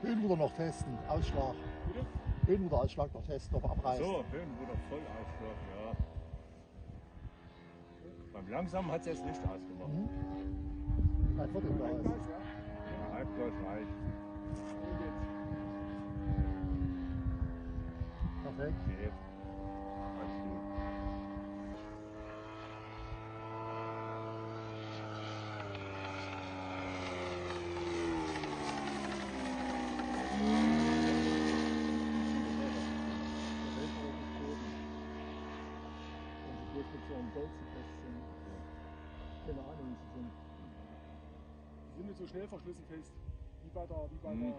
Höhenruder noch testen, Ausschlag. Bitte? Höhenruder Ausschlag noch testen, ob er abreißt. So, Höhenruder Vollausschlag, ja. Beim Langsamen hat es jetzt nicht ausgemacht. Ein Viertel da ist. Ja, Halbgas reicht. Perfekt. Geht. Alles gut. Keine Ahnung, wie sie sind. Die sind nicht so schnell verschlüsselfest wie bei der Symphonie.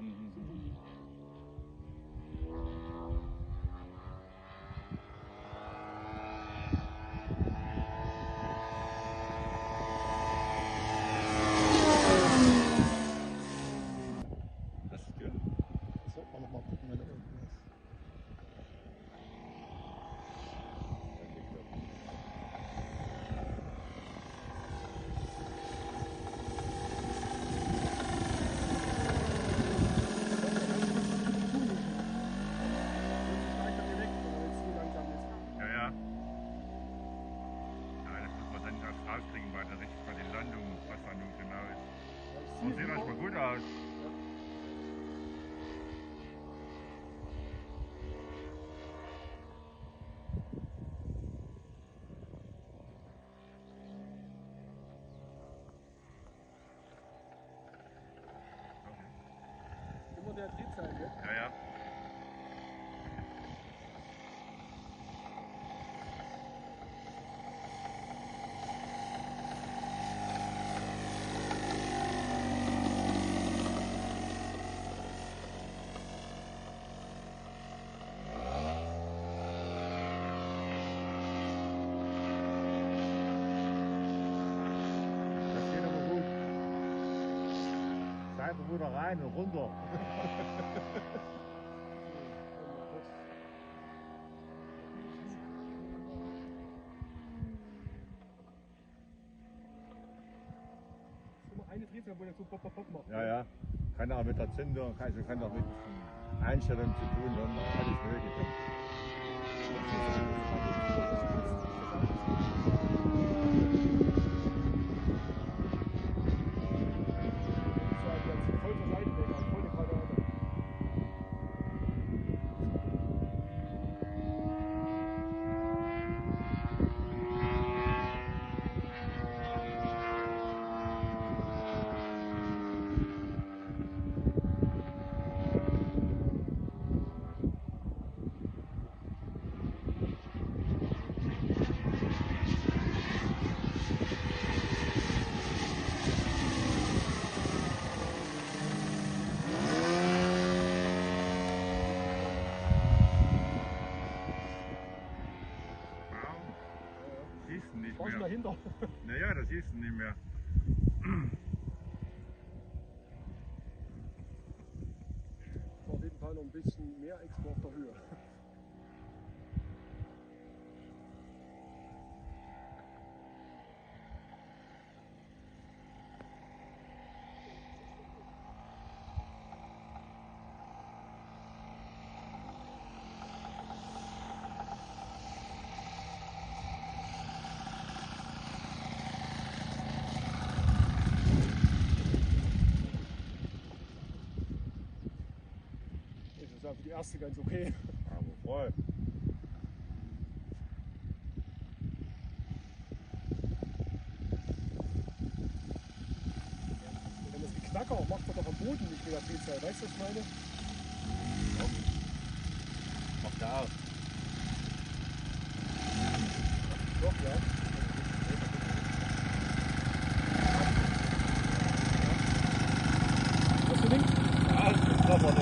Das ist gut. Das sollte man noch mal gucken, wenn er unten ist. Ja, ja. Ja, das muss man dann erst rauskriegen bei den Landungen, was da nun genau ist. Und sieht erstmal gut aus. Immer der Drehzahl, gell? Ja, ja. Das geht aber gut. Scheibe wieder rein und runter. Immer eine Drehzahl, wo der so pop, pop, pop macht. Ja, ja. Kann auch mit der Zündung, also kann auch mit Einstellungen zu tun haben, alles Mögliche. Voll zur Seite weg, voll eine Quadrate. Siehst du nicht War schon mehr. dahinter. Naja, das siehst du nicht mehr. War auf jeden Fall noch ein bisschen mehr Export der Höhe. Ich würde sagen, für die erste ganz okay. Aber voll. Wenn das Geknacker macht man doch am Boden nicht mit der Drehzahl. Weißt du, was ich meine? Macht er auch. Doch, ja. Hast du den? Ja, das ist aber